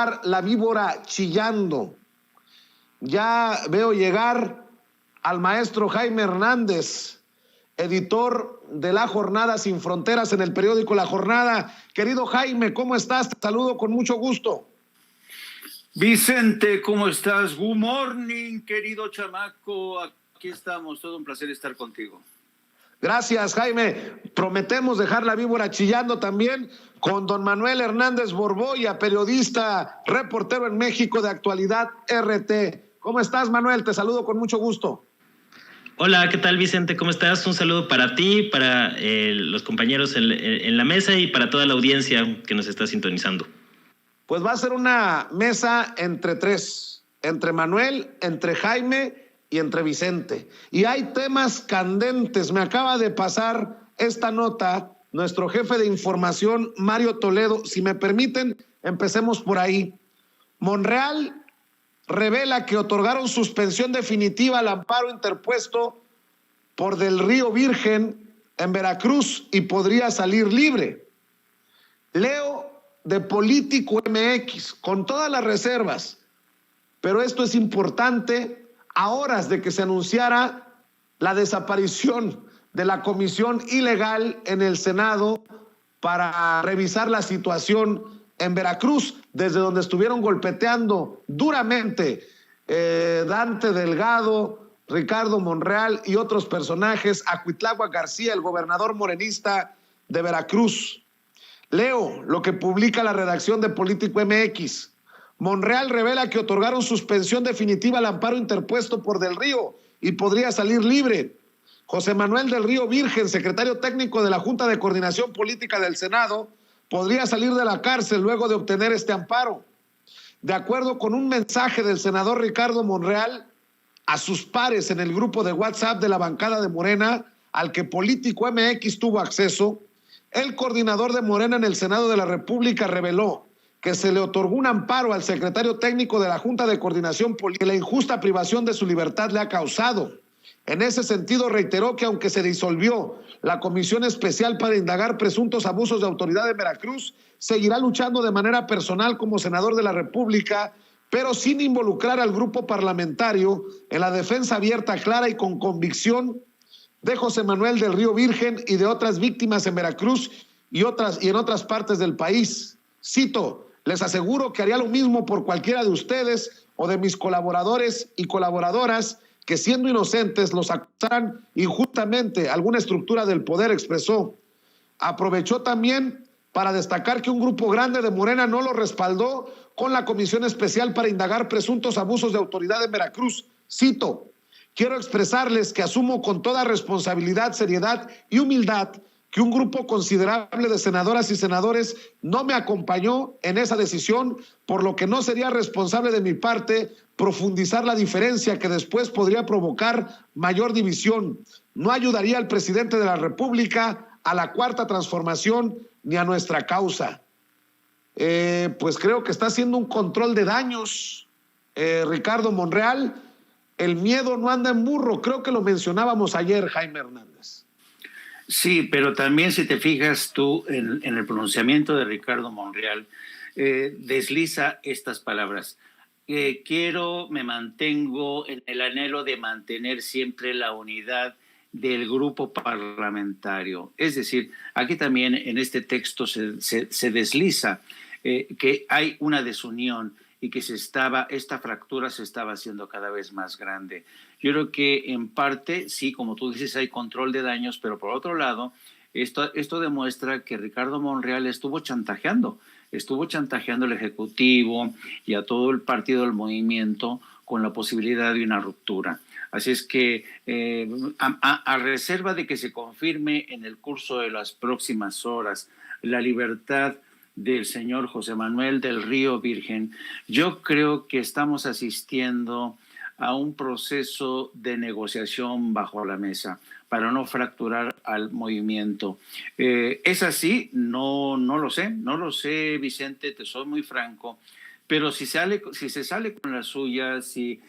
dejar la víbora chillando. Ya veo llegar al maestro Jaime Hernández, editor de La Jornada Sin Fronteras en el periódico La Jornada. Querido Jaime, ¿cómo estás? Te saludo con mucho gusto. Vicente, ¿cómo estás? Good morning, querido chamaco. Aquí estamos, todo un placer estar contigo. Gracias, Jaime. Prometemos dejar la víbora chillando también con don Manuel Hernández Borboya, periodista, reportero en México de Actualidad RT. ¿Cómo estás, Manuel? Te saludo con mucho gusto. Hola, ¿qué tal, Vicente? ¿Cómo estás? Un saludo para ti, para los compañeros en la mesa y para toda la audiencia que nos está sintonizando. Pues va a ser una mesa entre tres, entre Manuel, entre Jaime y entre Vicente. Y hay temas candentes. Me acaba de pasar esta nota nuestro jefe de información, Mario Toledo. Si me permiten, empecemos por ahí. Monreal revela que otorgaron suspensión definitiva al amparo interpuesto por Del Río Virgen en Veracruz y podría salir libre. Leo de Político MX, con todas las reservas, pero esto es importante a horas de que se anunciara la desaparición de la comisión ilegal en el Senado para revisar la situación en Veracruz, desde donde estuvieron golpeteando duramente Dante Delgado, Ricardo Monreal y otros personajes, a Cuitláhuac García, el gobernador morenista de Veracruz. Leo lo que publica la redacción de Político MX. Monreal revela que otorgaron suspensión definitiva al amparo interpuesto por Del Río y podría salir libre. José Manuel Del Río Virgen, secretario técnico de la Junta de Coordinación Política del Senado, podría salir de la cárcel luego de obtener este amparo. De acuerdo con un mensaje del senador Ricardo Monreal a sus pares en el grupo de WhatsApp de la bancada de Morena, al que Político MX tuvo acceso, el coordinador de Morena en el Senado de la República reveló que se le otorgó un amparo al secretario técnico de la Junta de Coordinación Política que la injusta privación de su libertad le ha causado. En ese sentido, reiteró que aunque se disolvió la Comisión Especial para indagar presuntos abusos de autoridad en Veracruz, seguirá luchando de manera personal como senador de la República, pero sin involucrar al grupo parlamentario en la defensa abierta, clara y con convicción de José Manuel Del Río Virgen y de otras víctimas en Veracruz y en otras partes del país. Cito: les aseguro que haría lo mismo por cualquiera de ustedes o de mis colaboradores y colaboradoras que siendo inocentes los acusaran injustamente. Alguna estructura del poder, expresó. Aprovechó también para destacar que un grupo grande de Morena no lo respaldó con la Comisión Especial para indagar presuntos abusos de autoridad en Veracruz. Cito: quiero expresarles que asumo con toda responsabilidad, seriedad y humildad que un grupo considerable de senadoras y senadores no me acompañó en esa decisión, por lo que no sería responsable de mi parte profundizar la diferencia que después podría provocar mayor división. No ayudaría al presidente de la República, a la Cuarta Transformación ni a nuestra causa. Pues creo que está haciendo un control de daños, Ricardo Monreal. El miedo no anda en burro, creo que lo mencionábamos ayer, Jaime Hernández. Sí, pero también si te fijas tú en el pronunciamiento de Ricardo Monreal, desliza estas palabras. Me mantengo en el anhelo de mantener siempre la unidad del grupo parlamentario. Es decir, aquí también en este texto se desliza que hay una desunión y que esta fractura se estaba haciendo cada vez más grande. Yo creo que en parte, sí, como tú dices, hay control de daños, pero por otro lado, esto demuestra que Ricardo Monreal estuvo chantajeando al Ejecutivo y a todo el partido del movimiento con la posibilidad de una ruptura. Así es que, a reserva de que se confirme en el curso de las próximas horas la libertad del señor José Manuel Del Río Virgen, yo creo que estamos asistiendo a un proceso de negociación bajo la mesa para no fracturar al movimiento. ¿Es así? No lo sé, Vicente, te soy muy franco, pero si se sale con la suya, si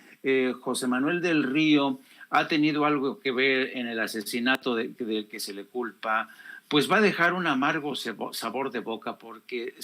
José Manuel Del Río ha tenido algo que ver en el asesinato del que se le culpa, pues va a dejar un amargo sabor de boca, porque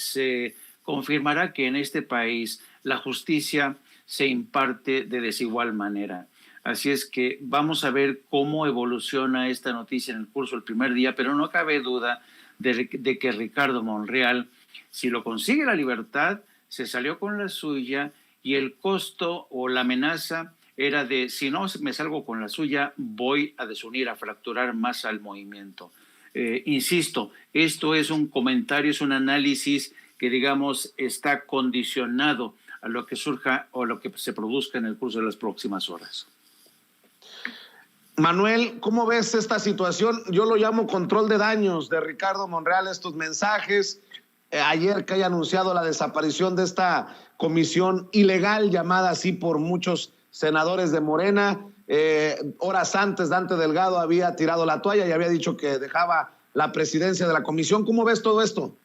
confirmará que en este país la justicia se imparte de desigual manera. Así es que vamos a ver cómo evoluciona esta noticia en el curso del primer día, pero no cabe duda de que Ricardo Monreal, si lo consigue la libertad, se salió con la suya, y el costo o la amenaza era de, si no me salgo con la suya, voy a desunir, a fracturar más al movimiento. Insisto, esto es un comentario, es un análisis que, digamos, está condicionado a lo que surja o lo que se produzca en el curso de las próximas horas. Manuel, ¿cómo ves esta situación? Yo lo llamo control de daños de Ricardo Monreal, estos mensajes. Ayer que haya anunciado la desaparición de esta comisión ilegal, llamada así por muchos senadores de Morena. Horas antes, Dante Delgado había tirado la toalla y había dicho que dejaba la presidencia de la comisión. ¿Cómo ves todo esto?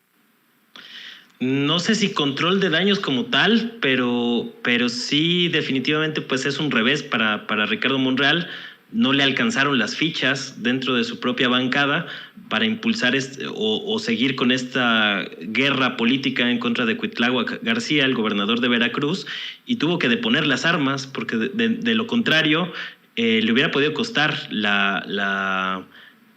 No sé si control de daños como tal, pero sí definitivamente pues es un revés para Ricardo Monreal. No le alcanzaron las fichas dentro de su propia bancada para impulsar o seguir con esta guerra política en contra de Cuitláhuac García, el gobernador de Veracruz, y tuvo que deponer las armas porque de lo contrario le hubiera podido costar la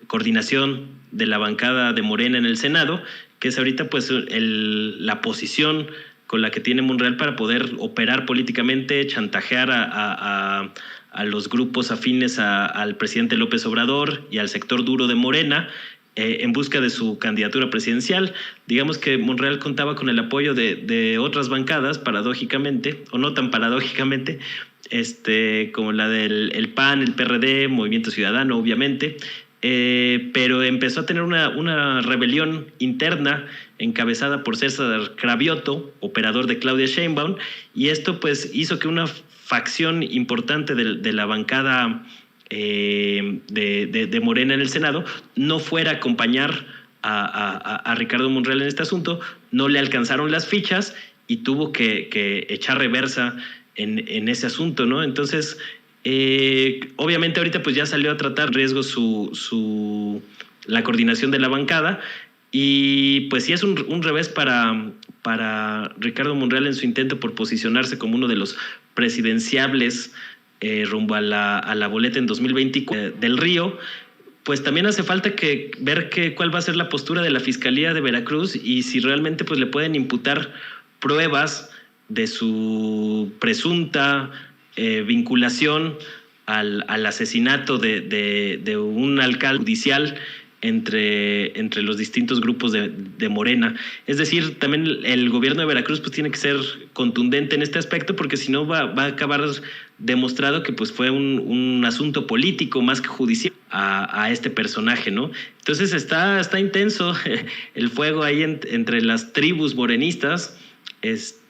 coordinación de la bancada de Morena en el Senado, que es ahorita pues la posición con la que tiene Monreal para poder operar políticamente, chantajear a los grupos afines al presidente López Obrador y al sector duro de Morena en busca de su candidatura presidencial. Digamos que Monreal contaba con el apoyo de otras bancadas, paradójicamente, o no tan paradójicamente, como la del PAN, el PRD, Movimiento Ciudadano, obviamente, pero empezó a tener una rebelión interna encabezada por César Cravioto, operador de Claudia Sheinbaum, y esto pues hizo que una facción importante de la bancada de Morena en el Senado no fuera a acompañar a Ricardo Monreal en este asunto. No le alcanzaron las fichas y tuvo que echar reversa en ese asunto, ¿no? Entonces, obviamente ahorita pues ya salió a tratar riesgo la coordinación de la bancada, y pues sí es un revés para Ricardo Monreal en su intento por posicionarse como uno de los presidenciables rumbo a la boleta en 2024 del Río. Pues también hace falta ver cuál va a ser la postura de la Fiscalía de Veracruz y si realmente pues le pueden imputar pruebas de su presunta vinculación al asesinato de un alcalde judicial entre los distintos grupos de Morena. Es decir, también el gobierno de Veracruz pues tiene que ser contundente en este aspecto, porque si no va a acabar demostrado que pues fue un asunto político más que judicial a este personaje, ¿no? Entonces está intenso el fuego ahí entre las tribus morenistas,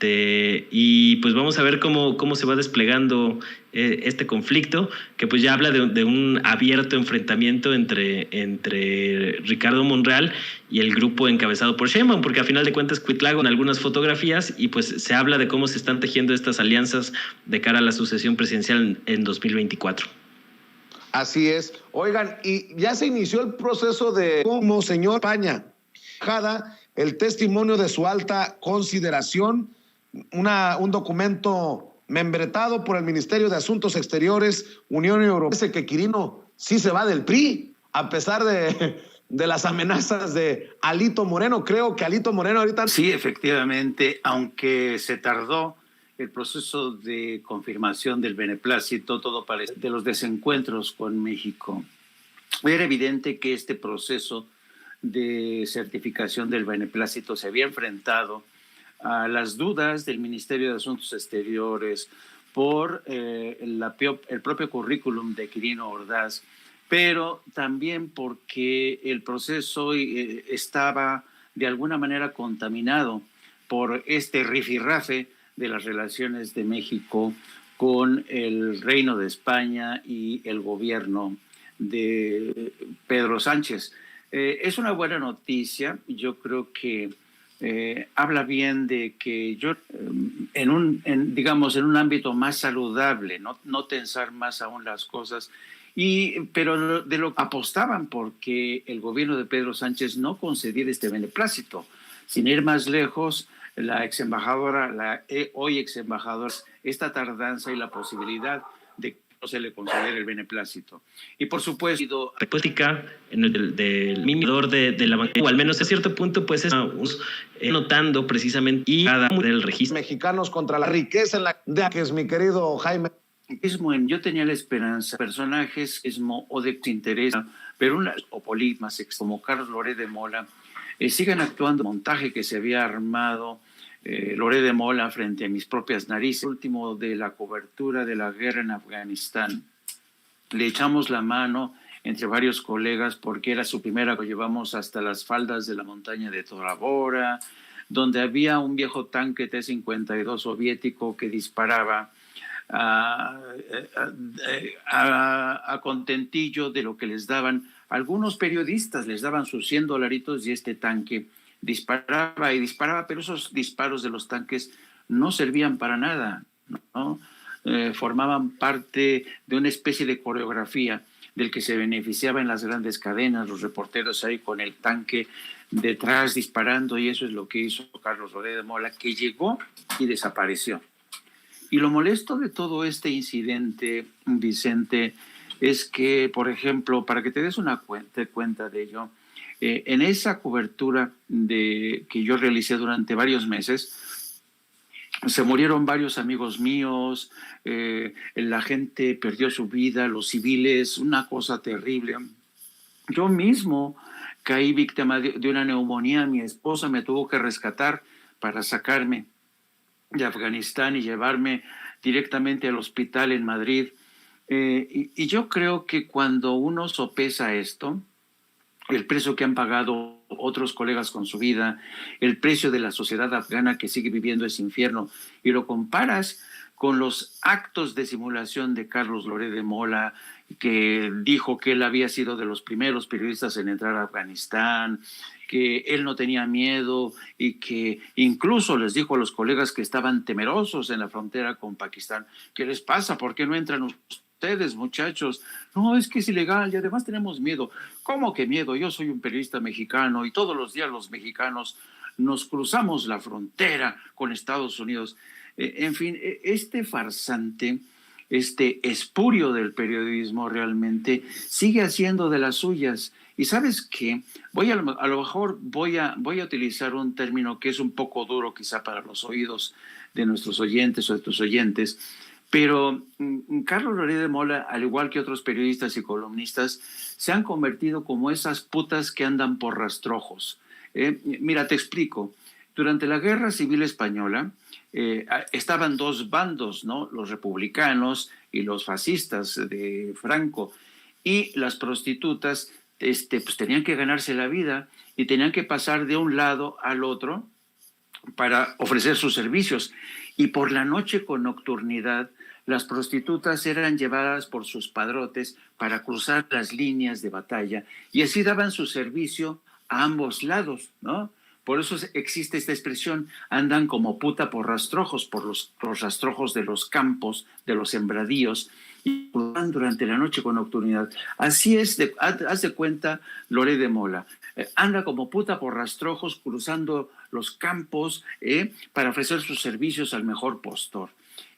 y pues vamos a ver cómo se va desplegando este conflicto, que pues ya habla de un abierto enfrentamiento entre Ricardo Monreal y el grupo encabezado por Sheinbaum, porque a final de cuentas Cuitláhuac en algunas fotografías, y pues se habla de cómo se están tejiendo estas alianzas de cara a la sucesión presidencial en 2024. Así es. Oigan, y ya se inició el proceso de como señor Paña, el testimonio de su alta consideración, un documento membretado por el Ministerio de Asuntos Exteriores, Unión Europea. Parece que Quirino sí se va del PRI, a pesar de las amenazas de Alito Moreno. Creo que Alito Moreno ahorita... Sí, efectivamente, aunque se tardó el proceso de confirmación del beneplácito, todo parece de los desencuentros con México. Era evidente que este proceso de certificación del beneplácito se había enfrentado a las dudas del Ministerio de Asuntos Exteriores por el propio currículum de Quirino Ordaz, pero también porque el proceso estaba de alguna manera contaminado por este rifirrafe de las relaciones de México con el Reino de España y el gobierno de Pedro Sánchez. Es una buena noticia. Yo creo que habla bien de que en un ámbito más saludable, no tensar más aún las cosas, pero de lo que apostaban porque el gobierno de Pedro Sánchez no concediera este beneplácito. Sin ir más lejos, la ex embajadora, hoy ex embajadora, esta tardanza y la posibilidad de que no se le considere el beneplácito. Y por supuesto, política en el del mediador de la banca, o al menos a cierto punto, pues estamos notando precisamente y cada del registro. Mexicanos contra la riqueza en la que es mi querido Jaime. Yo tenía la esperanza, personajes o de interés, pero o políticos como Carlos Loret de Mola, sigan actuando el montaje que se había armado Loret de Mola frente a mis propias narices. El último de la cobertura de la guerra en Afganistán. Le echamos la mano entre varios colegas porque era su primera, lo llevamos hasta las faldas de la montaña de Tora Bora, donde había un viejo tanque T-52 soviético que disparaba a contentillo de lo que les daban algunos periodistas, les daban sus $100 y este tanque disparaba y disparaba, pero esos disparos de los tanques no servían para nada, ¿no? Formaban parte de una especie de coreografía del que se beneficiaban en las grandes cadenas, los reporteros ahí con el tanque detrás disparando, y eso es lo que hizo Carlos Loret de Mola, que llegó y desapareció. Y lo molesto de todo este incidente, Vicente, es que, por ejemplo, para que te des una cuenta de ello, en esa cobertura que yo realicé durante varios meses, se murieron varios amigos míos, la gente perdió su vida, los civiles, una cosa terrible. Yo mismo caí víctima de una neumonía, mi esposa me tuvo que rescatar para sacarme de Afganistán y llevarme directamente al hospital en Madrid. Y yo creo que cuando uno sopesa esto, el precio que han pagado otros colegas con su vida, el precio de la sociedad afgana que sigue viviendo ese infierno, y lo comparas con los actos de simulación de Carlos Loret de Mola, que dijo que él había sido de los primeros periodistas en entrar a Afganistán, que él no tenía miedo y que incluso les dijo a los colegas que estaban temerosos en la frontera con Pakistán: ¿qué les pasa? ¿Por qué no entran ustedes, muchachos? No, es que es ilegal y además tenemos miedo. ¿Cómo que miedo? Yo soy un periodista mexicano y todos los días los mexicanos nos cruzamos la frontera con Estados Unidos. En fin, este farsante, este espurio del periodismo realmente sigue haciendo de las suyas. Y ¿sabes qué? A lo mejor voy a utilizar un término que es un poco duro quizá para los oídos de nuestros oyentes o de tus oyentes, pero Carlos Loret de Mola, al igual que otros periodistas y columnistas, se han convertido como esas putas que andan por rastrojos. Mira, te explico. Durante la Guerra Civil Española estaban dos bandos, ¿no? Los republicanos y los fascistas de Franco. Y las prostitutas pues tenían que ganarse la vida y tenían que pasar de un lado al otro para ofrecer sus servicios. Y por la noche, con nocturnidad, las prostitutas eran llevadas por sus padrotes para cruzar las líneas de batalla y así daban su servicio a ambos lados, ¿no? Por eso existe esta expresión: andan como puta por rastrojos, por los rastrojos de los campos, de los sembradíos, y durante la noche con nocturnidad. Así es, haz de cuenta Loret de Mola. Anda como puta por rastrojos, cruzando los campos para ofrecer sus servicios al mejor postor.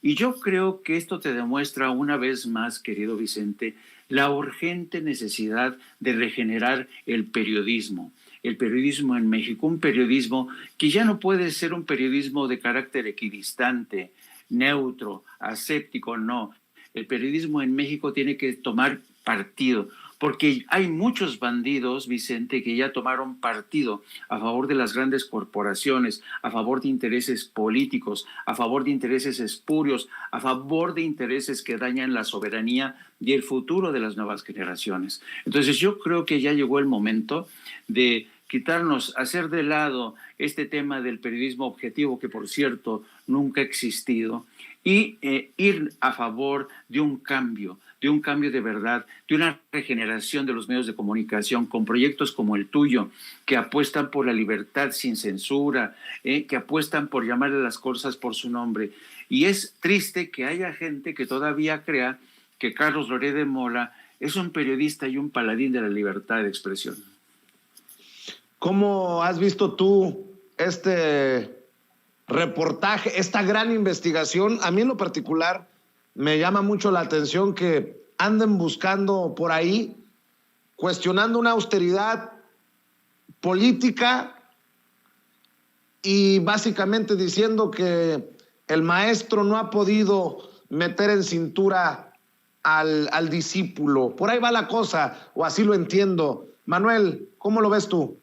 Y yo creo que esto te demuestra una vez más, querido Vicente, la urgente necesidad de regenerar el periodismo en México, un periodismo que ya no puede ser un periodismo de carácter equidistante, neutro, aséptico, no. El periodismo en México tiene que tomar partido, porque hay muchos bandidos, Vicente, que ya tomaron partido a favor de las grandes corporaciones, a favor de intereses políticos, a favor de intereses espurios, a favor de intereses que dañan la soberanía y el futuro de las nuevas generaciones. Entonces yo creo que ya llegó el momento de quitarnos, hacer de lado este tema del periodismo objetivo, que por cierto nunca ha existido, y ir a favor de un cambio de verdad, de una regeneración de los medios de comunicación con proyectos como el tuyo, que apuestan por la libertad sin censura, que apuestan por llamarle las cosas por su nombre. Y es triste que haya gente que todavía crea que Carlos Loret de Mola es un periodista y un paladín de la libertad de expresión. ¿Cómo has visto tú este reportaje, esta gran investigación. A mí en lo particular me llama mucho la atención que anden buscando por ahí, cuestionando una austeridad política y básicamente diciendo que el maestro no ha podido meter en cintura al discípulo. Por ahí va la cosa, o así lo entiendo. Manuel, ¿cómo lo ves tú?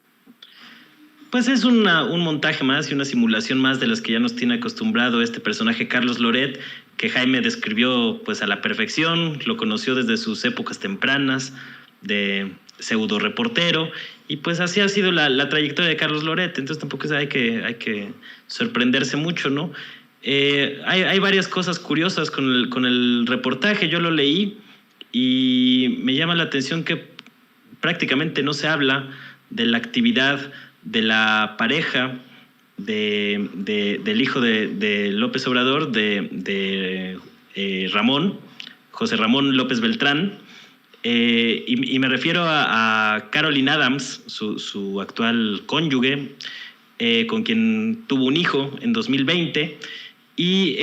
Pues es un montaje más y una simulación más de las que ya nos tiene acostumbrado este personaje Carlos Loret, que Jaime describió pues a la perfección, lo conoció desde sus épocas tempranas de pseudo reportero, y pues así ha sido la trayectoria de Carlos Loret. Entonces tampoco hay que sorprenderse mucho, ¿no? Hay varias cosas curiosas con el reportaje. Yo lo leí y me llama la atención que prácticamente no se habla de la actividad de la pareja del hijo de López Obrador, de Ramón, José Ramón López Beltrán, y me refiero a Caroline Adams, su actual cónyuge, con quien tuvo un hijo en 2020, y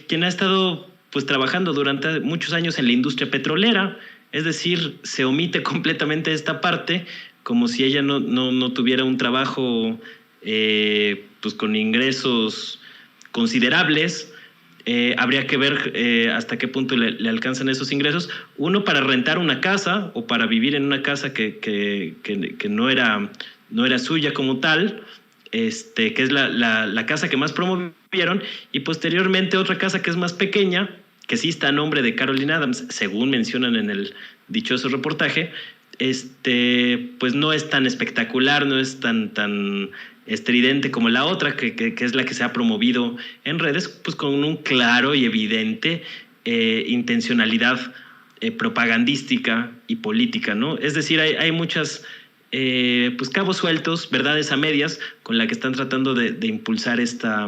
quien ha estado pues trabajando durante muchos años en la industria petrolera. Es decir, se omite completamente esta parte, como si ella no tuviera un trabajo pues con ingresos considerables. Habría que ver hasta qué punto le alcanzan esos ingresos. Uno, para rentar una casa o para vivir en una casa que no era suya como tal, que es la casa que más promovieron, y posteriormente otra casa que es más pequeña, que sí está a nombre de Caroline Adams, según mencionan en el dichoso reportaje. Pues no es tan espectacular, no es tan estridente como la otra, que es la que se ha promovido en redes, pues con un claro y evidente intencionalidad propagandística y política, ¿no? Es decir, hay muchas pues cabos sueltos, verdades a medias, con la que están tratando de impulsar esta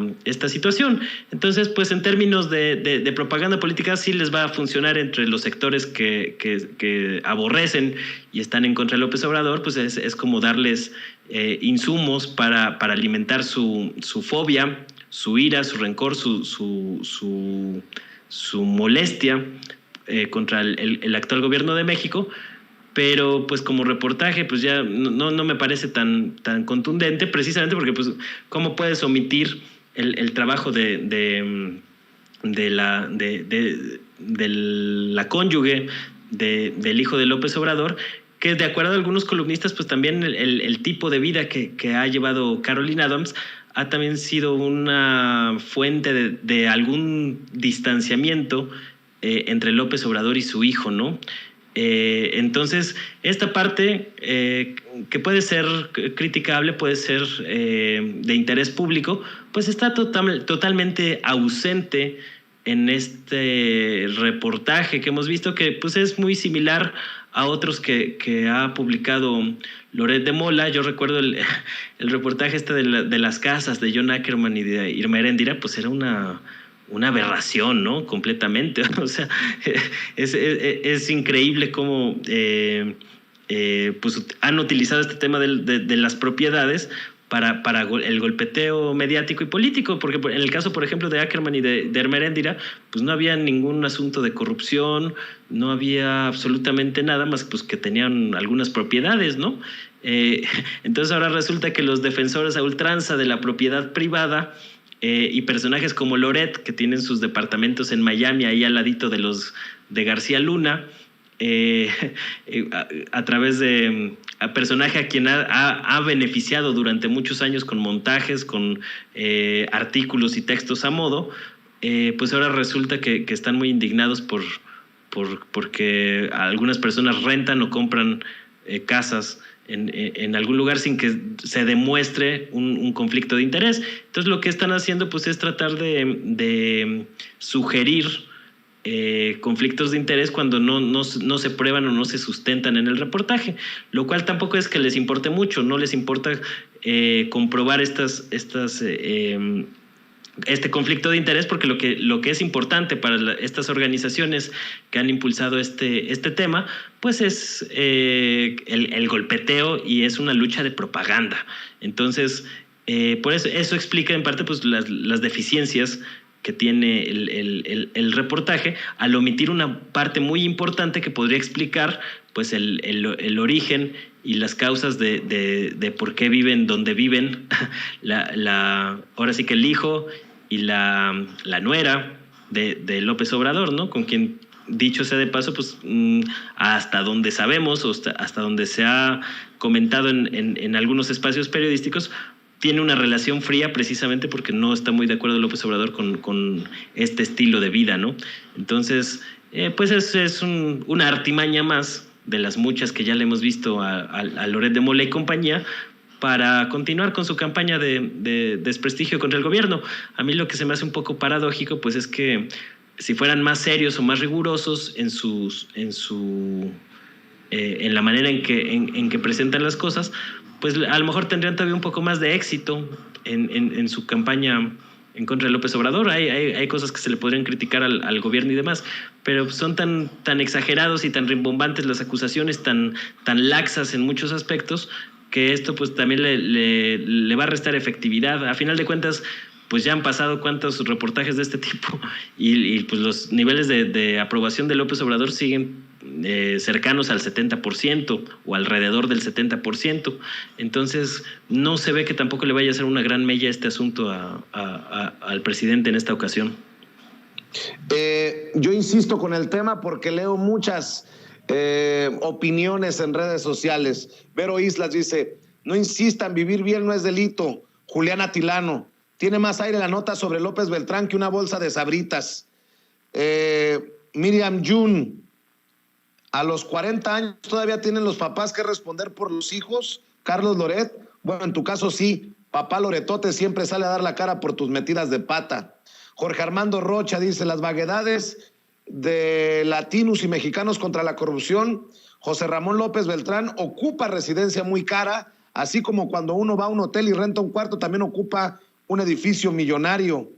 situación. Entonces, pues en términos de propaganda política sí les va a funcionar entre los sectores que aborrecen y están en contra de López Obrador. Pues es como darles insumos para alimentar su fobia, su ira, su rencor, su molestia contra el actual gobierno de México. Pero pues como reportaje pues ya no me parece tan contundente, precisamente porque pues cómo puedes omitir el trabajo de la cónyuge del hijo de López Obrador, que de acuerdo a algunos columnistas pues también el tipo de vida que ha llevado Caroline Adams ha también sido una fuente de algún distanciamiento entre López Obrador y su hijo, ¿no? Entonces, esta parte que puede ser criticable, puede ser de interés público, pues está totalmente ausente en este reportaje que hemos visto, que pues es muy similar a otros que ha publicado Loret de Mola. Yo recuerdo el reportaje de las casas de John Ackerman y de Irma Heréndira, pues era una aberración, ¿no? Completamente. O sea, es increíble cómo pues han utilizado este tema de las propiedades para el golpeteo mediático y político, porque en el caso, por ejemplo, de Ackerman y de Irma Heréndira, pues no había ningún asunto de corrupción, no había absolutamente nada más pues que tenían algunas propiedades, ¿no? Entonces ahora resulta que los defensores a ultranza de la propiedad privada y personajes como Loret, que tienen sus departamentos en Miami, ahí al ladito de los de García Luna, a través de a personaje a quien ha beneficiado durante muchos años con montajes, con artículos y textos a modo, pues ahora resulta que están muy indignados porque algunas personas rentan o compran casas en algún lugar sin que se demuestre un conflicto de interés. Entonces lo que están haciendo pues es tratar de sugerir conflictos de interés cuando no se prueban o no se sustentan en el reportaje, lo cual tampoco es que les importe mucho, no les importa comprobar este conflicto de interés, porque lo que es importante para estas organizaciones que han impulsado este tema, pues es el golpeteo y es una lucha de propaganda. Entonces, Por eso explica en parte pues, las deficiencias que tiene el reportaje, al omitir una parte muy importante que podría explicar pues, el origen y las causas de por qué viven donde viven, ahora sí que el hijo y la nuera de López Obrador, ¿no? Con quien, dicho sea de paso, pues hasta donde sabemos, o hasta donde se ha comentado en algunos espacios periodísticos, tiene una relación fría precisamente porque no está muy de acuerdo López Obrador con este estilo de vida, ¿no? Entonces, pues es una artimaña más de las muchas que ya le hemos visto a Loret de Mola y compañía para continuar con su campaña de desprestigio contra el gobierno. A mí lo que se me hace un poco paradójico, pues es que si fueran más serios o más rigurosos en la manera en que presentan las cosas, pues a lo mejor tendrían todavía un poco más de éxito en su campaña en contra de López Obrador. Hay cosas que se le podrían criticar al gobierno y demás, pero son tan exagerados y tan rimbombantes las acusaciones, tan laxas en muchos aspectos, que esto pues también le va a restar efectividad. A final de cuentas, pues ya han pasado cuántos reportajes de este tipo y pues los niveles de aprobación de López Obrador siguen cercanos al 70% o alrededor del 70%. Entonces no se ve que tampoco le vaya a hacer una gran mella este asunto al presidente en esta ocasión. Yo insisto con el tema porque leo muchas opiniones en redes sociales. Vero Islas dice: no insistan, vivir bien no es delito. Julián Atilano: tiene más aire la nota sobre López Beltrán que una bolsa de Sabritas. Miriam Jun: a los 40 años todavía tienen los papás que responder por los hijos. Carlos Loret: bueno, en tu caso sí, papá Loretote siempre sale a dar la cara por tus metidas de pata. Jorge Armando Rocha dice: las vaguedades de latinos y mexicanos contra la corrupción. José Ramón López Beltrán ocupa residencia muy cara, así como cuando uno va a un hotel y renta un cuarto, también ocupa un edificio millonario.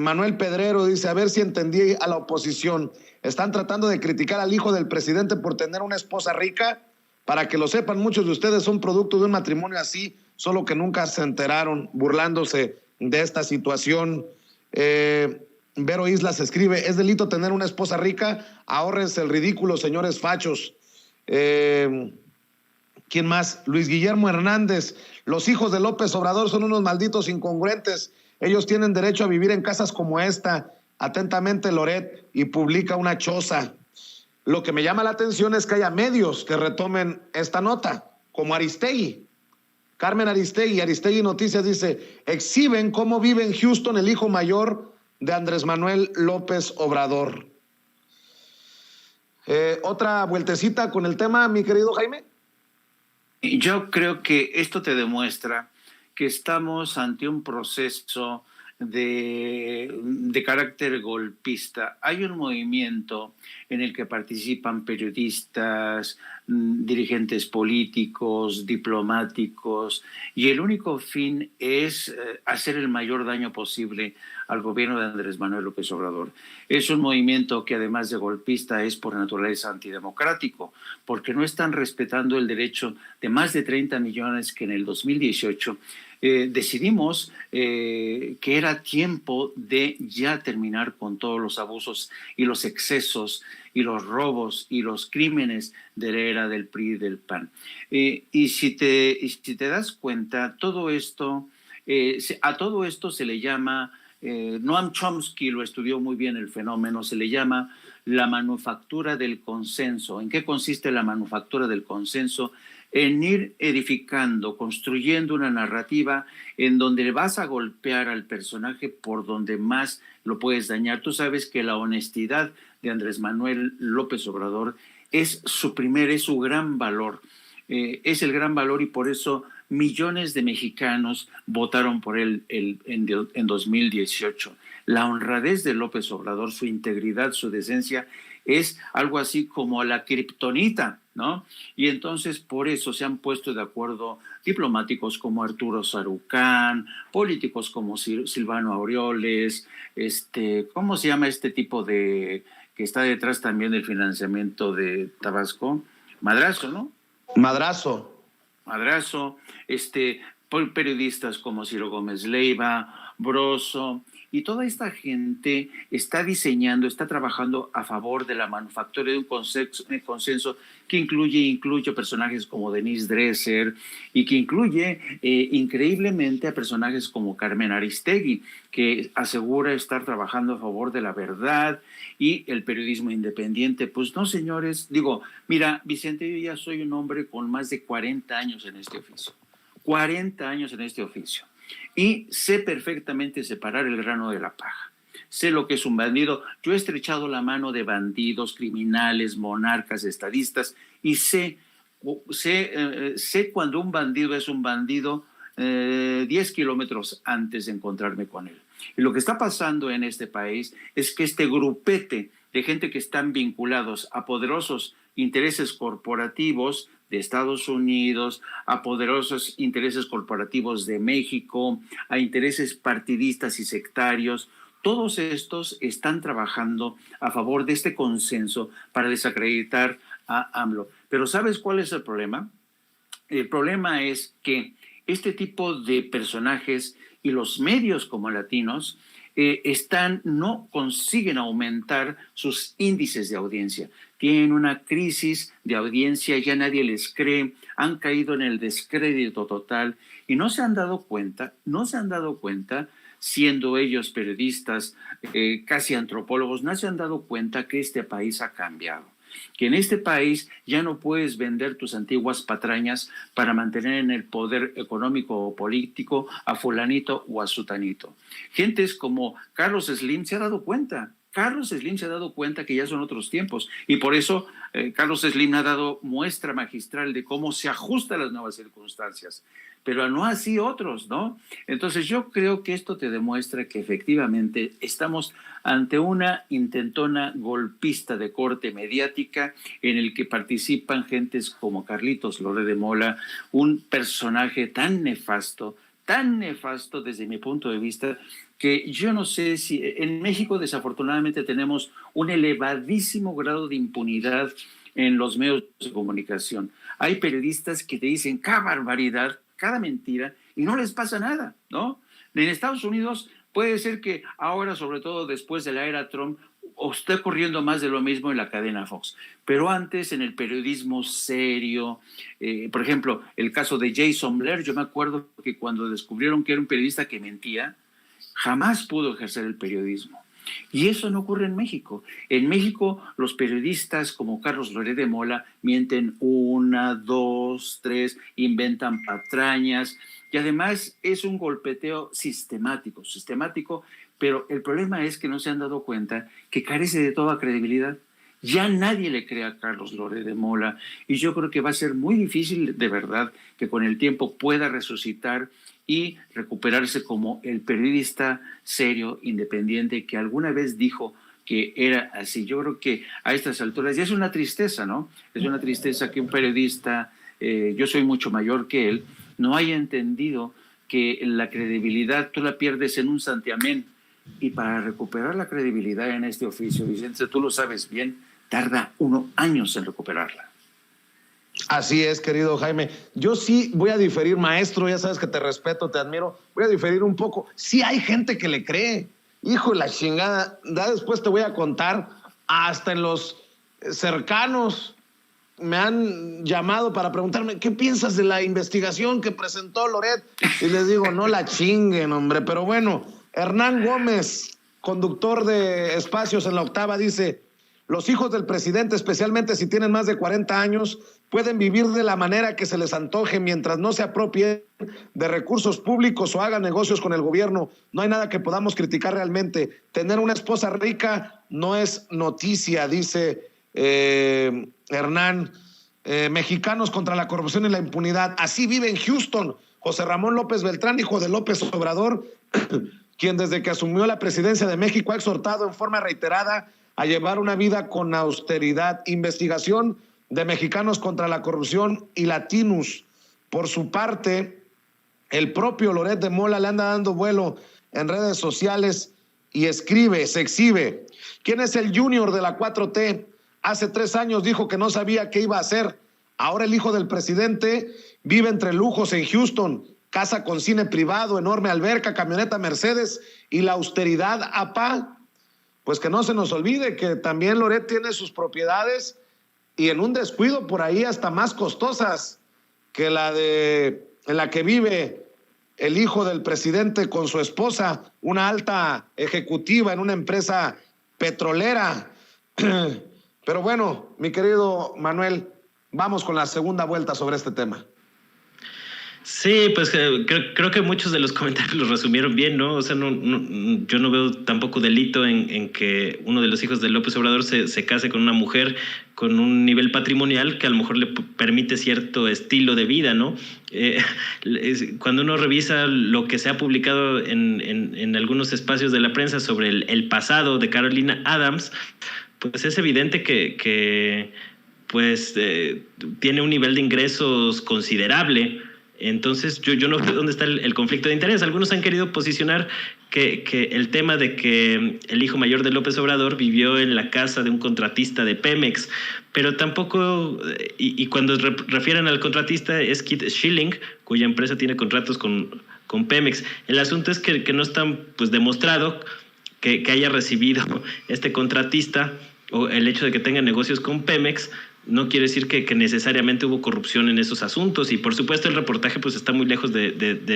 Manuel Pedrero dice: a ver si entendí a la oposición. Están tratando de criticar al hijo del presidente por tener una esposa rica. Para que lo sepan, muchos de ustedes son producto de un matrimonio así, solo que nunca se enteraron, burlándose de esta situación. Vero Islas escribe: es delito tener una esposa rica, ahórrense el ridículo, señores fachos. ¿Quién más? Luis Guillermo Hernández: los hijos de López Obrador son unos malditos incongruentes, ellos tienen derecho a vivir en casas como esta. Atentamente, Loret, y publica una choza. Lo que me llama la atención es que haya medios que retomen esta nota, como Aristegui. Carmen Aristegui Noticias dice: exhiben cómo vive en Houston el hijo mayor de Andrés Manuel López Obrador. Otra vueltecita con el tema, mi querido Jaime. Yo creo que esto te demuestra que estamos ante un proceso de carácter golpista. Hay un movimiento en el que participan periodistas, dirigentes políticos, diplomáticos, y el único fin es hacer el mayor daño posible al gobierno de Andrés Manuel López Obrador. Es un movimiento que, además de golpista, es por naturaleza antidemocrático, porque no están respetando el derecho de más de 30 millones que en el 2018 decidimos que era tiempo de ya terminar con todos los abusos y los excesos y los robos y los crímenes de la era del PRI y del PAN. Y si te das cuenta, todo esto, a todo esto se le llama, Noam Chomsky lo estudió muy bien el fenómeno, se le llama la manufactura del consenso. ¿En qué consiste la manufactura del consenso? En ir edificando, construyendo una narrativa en donde vas a golpear al personaje por donde más lo puedes dañar. Tú sabes que la honestidad de Andrés Manuel López Obrador es su gran valor. Es el gran valor, y por eso millones de mexicanos votaron por él en 2018. La honradez de López Obrador, su integridad, su decencia, es algo así como la kriptonita, ¿no? Y entonces por eso se han puesto de acuerdo diplomáticos como Arturo Sarucán, políticos como Silvano Aureoles, ¿cómo se llama este tipo que está detrás también del financiamiento de Tabasco? Madrazo, ¿no? Madrazo. por periodistas como Ciro Gómez Leiva, Broso, y toda esta gente está diseñando, está trabajando a favor de la manufactura de un consenso que incluye personajes como Denise Dresser y que incluye increíblemente a personajes como Carmen Aristegui, que asegura estar trabajando a favor de la verdad y el periodismo independiente. Pues no, señores, digo, mira, Vicente, yo ya soy un hombre con más de 40 años en este oficio. 40 años en este oficio. Y sé perfectamente separar el grano de la paja. Sé lo que es un bandido. Yo he estrechado la mano de bandidos, criminales, monarcas, estadistas, y sé cuando un bandido es un bandido 10 kilómetros antes de encontrarme con él. Y lo que está pasando en este país es que este grupete de gente que están vinculados a poderosos intereses corporativos de Estados Unidos, a poderosos intereses corporativos de México, a intereses partidistas y sectarios, todos estos están trabajando a favor de este consenso para desacreditar a AMLO. Pero ¿sabes cuál es el problema? El problema es que este tipo de personajes y los medios como latinos no consiguen aumentar sus índices de audiencia. Tienen una crisis de audiencia, ya nadie les cree, han caído en el descrédito total y no se han dado cuenta, siendo ellos periodistas, casi antropólogos, no se han dado cuenta que este país ha cambiado. Que en este país ya no puedes vender tus antiguas patrañas para mantener en el poder económico o político a fulanito o a sutanito. Gentes como Carlos Slim se ha dado cuenta. Carlos Slim se ha dado cuenta que ya son otros tiempos y por eso Carlos Slim ha dado muestra magistral de cómo se ajusta a las nuevas circunstancias, pero no así otros, ¿no? Entonces yo creo que esto te demuestra que efectivamente estamos ante una intentona golpista de corte mediática en el que participan gentes como Carlitos Loret de Mola, un personaje tan nefasto desde mi punto de vista, que yo no sé si en México desafortunadamente tenemos un elevadísimo grado de impunidad en los medios de comunicación. Hay periodistas que te dicen cada barbaridad, cada mentira, y no les pasa nada, ¿no? En Estados Unidos puede ser que ahora, sobre todo después de la era Trump, esté ocurriendo más de lo mismo en la cadena Fox. Pero antes, en el periodismo serio, por ejemplo, el caso de Jason Blair, yo me acuerdo que cuando descubrieron que era un periodista que mentía, jamás pudo ejercer el periodismo. Y eso no ocurre en México. En México, los periodistas como Carlos Loret de Mola mienten 1, 2, 3, inventan patrañas y además es un golpeteo sistemático, pero el problema es que no se han dado cuenta que carece de toda credibilidad. Ya nadie le cree a Carlos Loret de Mola y yo creo que va a ser muy difícil de verdad que con el tiempo pueda resucitar y recuperarse como el periodista serio, independiente, que alguna vez dijo que era así. Yo creo que a estas alturas ya es una tristeza, ¿no? Es una tristeza que un periodista, yo soy mucho mayor que él, no haya entendido que la credibilidad tú la pierdes en un santiamén. Y para recuperar la credibilidad en este oficio, Vicente, tú lo sabes bien, tarda 1 año en recuperarla. Así es, querido Jaime. Yo sí voy a diferir, maestro, ya sabes que te respeto, te admiro. Voy a diferir un poco. Sí hay gente que le cree. Hijo de la chingada. Ya después te voy a contar. Hasta en los cercanos me han llamado para preguntarme ¿qué piensas de la investigación que presentó Loret? Y les digo, no la chinguen, hombre. Pero bueno, Hernán Gómez, conductor de Espacios en la Octava, dice: los hijos del presidente, especialmente si tienen más de 40 años, pueden vivir de la manera que se les antoje mientras no se apropien de recursos públicos o hagan negocios con el gobierno. No hay nada que podamos criticar realmente. Tener una esposa rica no es noticia, dice Hernán. Mexicanos contra la corrupción y la impunidad. Así vive en Houston José Ramón López Beltrán, hijo de López Obrador, quien desde que asumió la presidencia de México ha exhortado en forma reiterada a llevar una vida con austeridad. Investigación de Mexicanos contra la corrupción y Latinus. Por su parte, el propio Loret de Mola le anda dando vuelo en redes sociales y se exhibe. ¿Quién es el junior de la 4T? Hace 3 años dijo que no sabía qué iba a hacer. Ahora el hijo del presidente vive entre lujos en Houston casa con cine privado, enorme alberca, camioneta Mercedes y la austeridad APA. Pues que no se nos olvide que también Loret tiene sus propiedades y en un descuido por ahí hasta más costosas que en la que vive el hijo del presidente con su esposa, una alta ejecutiva en una empresa petrolera. Pero bueno, mi querido Manuel, vamos con la segunda vuelta sobre este tema. Sí, pues creo que muchos de los comentarios los resumieron bien, ¿no? O sea, yo no veo tampoco delito en que uno de los hijos de López Obrador se case con una mujer con un nivel patrimonial que a lo mejor le permite cierto estilo de vida, ¿no? Cuando uno revisa lo que se ha publicado en algunos espacios de la prensa sobre el pasado de Carolina Adams, pues es evidente que tiene un nivel de ingresos considerable. Entonces yo no veo dónde está el conflicto de interés. Algunos han querido posicionar que el tema de que el hijo mayor de López Obrador vivió en la casa de un contratista de Pemex, pero tampoco, y cuando refieren al contratista es Keith Schilling, cuya empresa tiene contratos con Pemex. El asunto es que no está pues demostrado que haya recibido este contratista, o el hecho de que tenga negocios con Pemex no quiere decir que necesariamente hubo corrupción en esos asuntos. Y por supuesto el reportaje pues está muy lejos de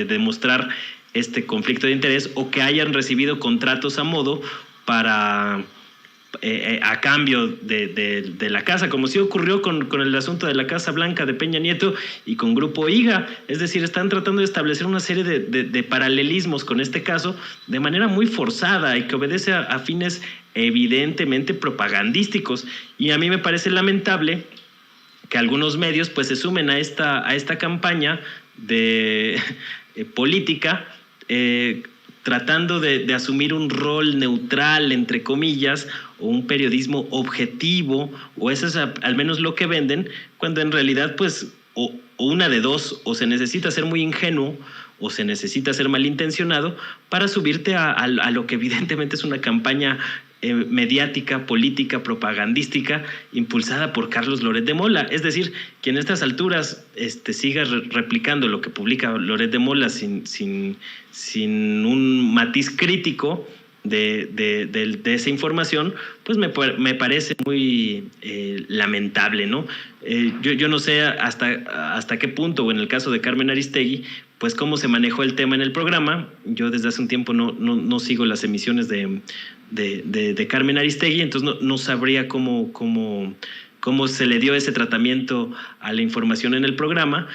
demostrar este conflicto de interés o que hayan recibido contratos a modo para a cambio de la casa, como sí ocurrió con el asunto de la Casa Blanca de Peña Nieto y con Grupo IGA. Es decir, están tratando de establecer una serie de paralelismos con este caso de manera muy forzada y que obedece a fines evidentemente propagandísticos. Y a mí me parece lamentable que algunos medios pues se sumen a esta campaña de política, tratando de asumir un rol neutral, entre comillas, o un periodismo objetivo, o eso es al menos lo que venden, cuando en realidad pues o una de dos, o se necesita ser muy ingenuo o se necesita ser malintencionado para subirte a lo que evidentemente es una campaña mediática, política, propagandística, impulsada por Carlos Loret de Mola. Es decir, que en estas alturas siga replicando lo que publica Loret de Mola sin un matiz crítico de esa información, pues me parece muy lamentable, ¿no? Yo no sé hasta qué punto, o en el caso de Carmen Aristegui, pues cómo se manejó el tema en el programa. Yo desde hace un tiempo no sigo las emisiones de Carmen Aristegui, entonces no sabría cómo se le dio ese tratamiento a la información en el programa,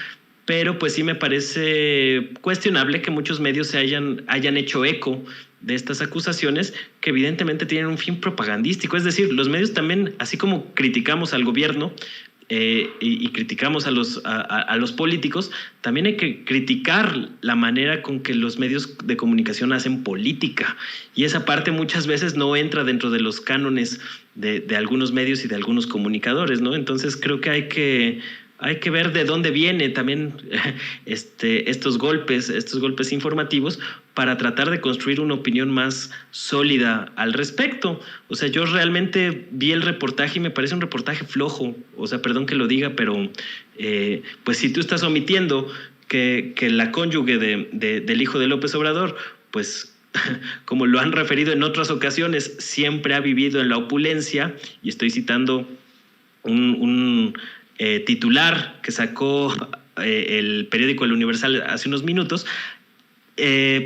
pero pues sí me parece cuestionable que muchos medios se hayan hecho eco de estas acusaciones que evidentemente tienen un fin propagandístico. Es decir, los medios también, así como criticamos al gobierno y criticamos a los políticos, también hay que criticar la manera con que los medios de comunicación hacen política, y esa parte muchas veces no entra dentro de los cánones de algunos medios y de algunos comunicadores, ¿no? Entonces creo que hay que ver de dónde vienen también estos golpes informativos para tratar de construir una opinión más sólida al respecto. O sea, yo realmente vi el reportaje y me parece un reportaje flojo. O sea, perdón que lo diga, pero pues si tú estás omitiendo que la cónyuge del hijo de López Obrador, pues como lo han referido en otras ocasiones, siempre ha vivido en la opulencia, y estoy citando un titular que sacó el periódico El Universal hace unos minutos,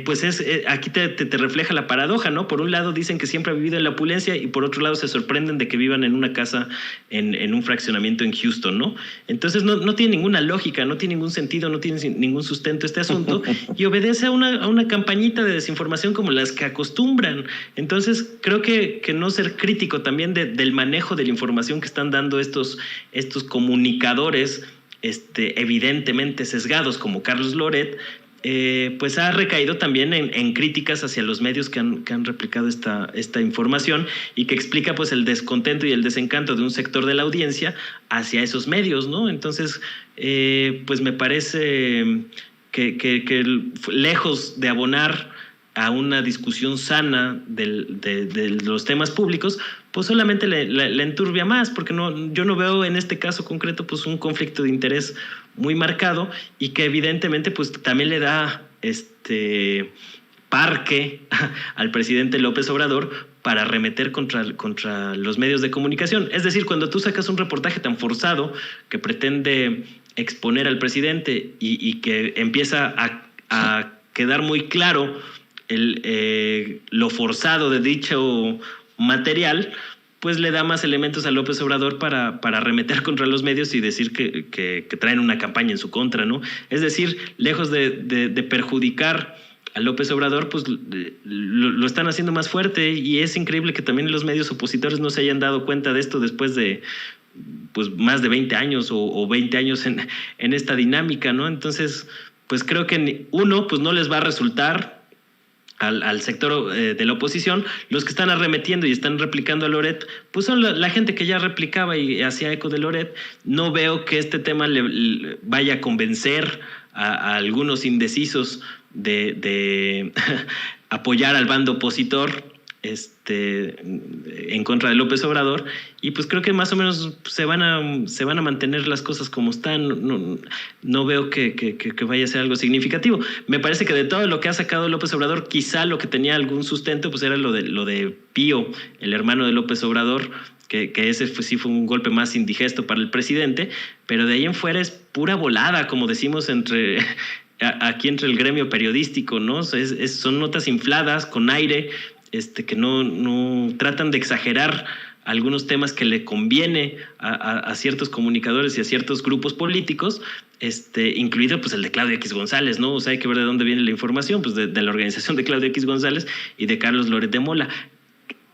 pues aquí te refleja la paradoja, ¿no? Por un lado dicen que siempre ha vivido en la opulencia y por otro lado se sorprenden de que vivan en una casa en un fraccionamiento en Houston, ¿no? Entonces no tiene ninguna lógica, no tiene ningún sentido, no tiene ningún sustento este asunto y obedece a una campañita de desinformación como las que acostumbran. Entonces creo que no ser crítico también del manejo de la información que están dando estos comunicadores evidentemente sesgados como Carlos Loret, pues ha recaído también en críticas hacia los medios que han replicado esta información y que explica pues el descontento y el desencanto de un sector de la audiencia hacia esos medios, ¿no? Entonces, pues me parece que lejos de abonar a una discusión sana de los temas públicos, pues solamente le enturbia más, porque yo no veo en este caso concreto pues un conflicto de interés muy marcado y que evidentemente pues también le da parque al presidente López Obrador para arremeter contra los medios de comunicación. Es decir, cuando tú sacas un reportaje tan forzado que pretende exponer al presidente y que empieza a quedar muy claro lo forzado de dicho material, pues le da más elementos a López Obrador para arremeter contra los medios y decir que traen una campaña en su contra, ¿no? Es decir, lejos de perjudicar a López Obrador, pues lo están haciendo más fuerte, y es increíble que también los medios opositores no se hayan dado cuenta de esto después de pues más de 20 años o 20 años en esta dinámica, ¿no? Entonces, pues creo que pues no les va a resultar al sector de la oposición. Los que están arremetiendo y están replicando a Loret, pues son la gente que ya replicaba y hacía eco de Loret. No veo que este tema le vaya a convencer a algunos indecisos de apoyar al bando opositor en contra de López Obrador, y pues creo que más o menos se van a mantener las cosas como están. No veo que vaya a ser algo significativo. Me parece que de todo lo que ha sacado López Obrador, quizá lo que tenía algún sustento pues era lo de Pío, el hermano de López Obrador, que ese sí fue un golpe más indigesto para el presidente, pero de ahí en fuera es pura volada, como decimos aquí entre el gremio periodístico, ¿no? Son notas infladas, con aire, que no tratan de exagerar algunos temas que le conviene a ciertos comunicadores y a ciertos grupos políticos, incluido pues el de Claudio X González, ¿no? O sea, hay que ver de dónde viene la información, pues de la organización de Claudio X González y de Carlos Loret de Mola.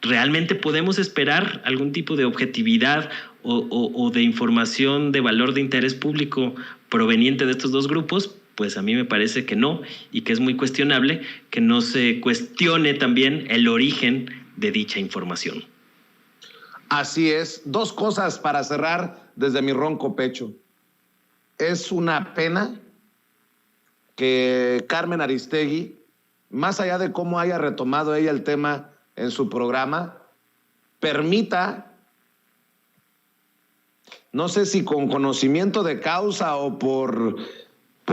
¿Realmente podemos esperar algún tipo de objetividad o de información de valor de interés público proveniente de estos dos grupos? Pues a mí me parece que no, y que es muy cuestionable que no se cuestione también el origen de dicha información. Así es. Dos cosas para cerrar desde mi ronco pecho. Es una pena que Carmen Aristegui, más allá de cómo haya retomado ella el tema en su programa, permita, no sé si con conocimiento de causa o por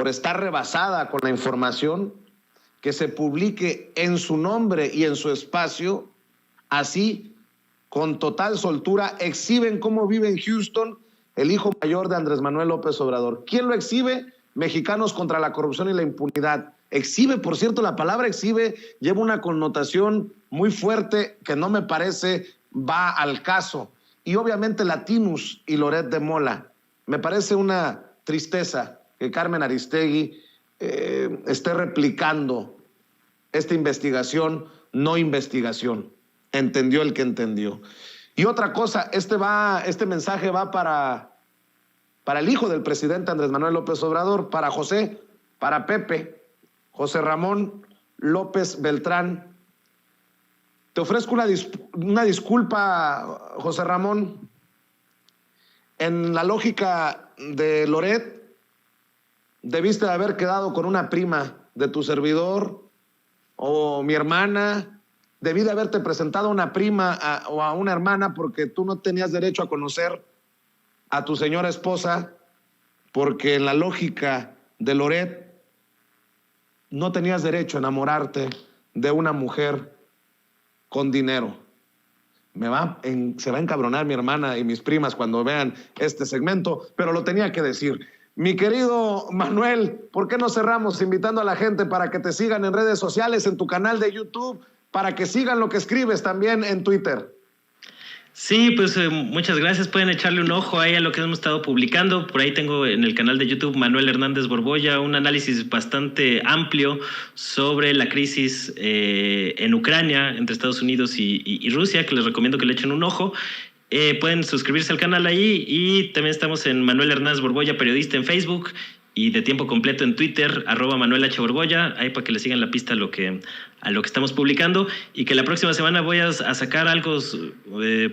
estar rebasada con la información, que se publique en su nombre y en su espacio, así, con total soltura, exhiben cómo vive en Houston el hijo mayor de Andrés Manuel López Obrador. ¿Quién lo exhibe? Mexicanos contra la corrupción y la impunidad. Exhibe, por cierto, la palabra exhibe lleva una connotación muy fuerte que no me parece va al caso. Y obviamente Latinus y Loret de Mola. Me parece una tristeza que Carmen Aristegui esté replicando esta investigación, no investigación. Entendió el que entendió. Y otra cosa, este mensaje va para el hijo del presidente Andrés Manuel López Obrador, para José, para Pepe, José Ramón López Beltrán. Te ofrezco una disculpa, José Ramón. En la lógica de Loret, debiste de haber quedado con una prima de tu servidor o mi hermana. Debí de haberte presentado a una prima o a una hermana, porque tú no tenías derecho a conocer a tu señora esposa, porque en la lógica de Loret no tenías derecho a enamorarte de una mujer con dinero. Se va a encabronar mi hermana y mis primas cuando vean este segmento, pero lo tenía que decir. Mi querido Manuel, ¿por qué no cerramos invitando a la gente para que te sigan en redes sociales, en tu canal de YouTube, para que sigan lo que escribes también en Twitter? Sí, pues muchas gracias. Pueden echarle un ojo ahí a lo que hemos estado publicando. Por ahí tengo en el canal de YouTube Manuel Hernández Borbolla un análisis bastante amplio sobre la crisis en Ucrania, entre Estados Unidos y Rusia, que les recomiendo que le echen un ojo. Pueden suscribirse al canal ahí, y también estamos en Manuel Hernández Borbolla, periodista, en Facebook, y de tiempo completo en Twitter, @ManuelH. Ahí para que le sigan la pista a lo que estamos publicando, y que la próxima semana voy a sacar algo,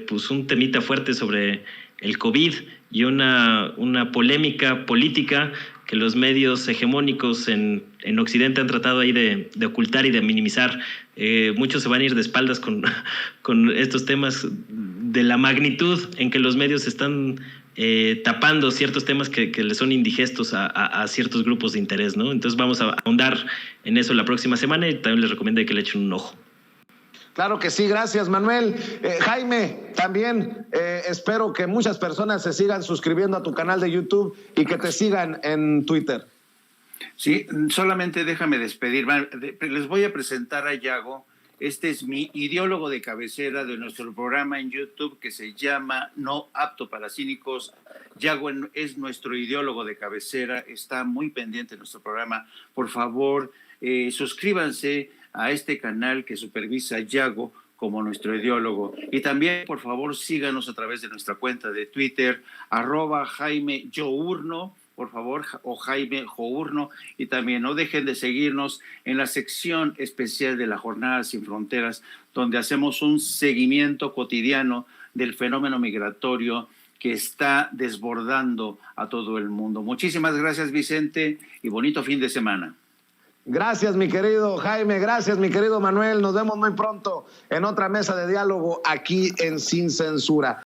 pues un temita fuerte sobre el COVID y una polémica política que los medios hegemónicos en Occidente han tratado ahí de ocultar y de minimizar. Muchos se van a ir de espaldas con estos temas, de la magnitud en que los medios están tapando ciertos temas que le son indigestos a ciertos grupos de interés, ¿no? Entonces vamos a ahondar en eso la próxima semana y también les recomiendo que le echen un ojo. Claro que sí, gracias Manuel. Jaime, también espero que muchas personas se sigan suscribiendo a tu canal de YouTube y que te sigan en Twitter. Sí, solamente déjame despedir. Les voy a presentar a Yago. Este es mi ideólogo de cabecera de nuestro programa en YouTube que se llama No Apto para Cínicos. Yago es nuestro ideólogo de cabecera, está muy pendiente de nuestro programa. Por favor, suscríbanse a este canal que supervisa Yago como nuestro ideólogo. Y también, por favor, síganos a través de nuestra cuenta de Twitter, @Jaime Journo, por favor, o Jaime Journo, y también no dejen de seguirnos en la sección especial de la Jornada Sin Fronteras, donde hacemos un seguimiento cotidiano del fenómeno migratorio que está desbordando a todo el mundo. Muchísimas gracias, Vicente, y bonito fin de semana. Gracias, mi querido Jaime, gracias, mi querido Manuel. Nos vemos muy pronto en otra mesa de diálogo aquí en Sin Censura.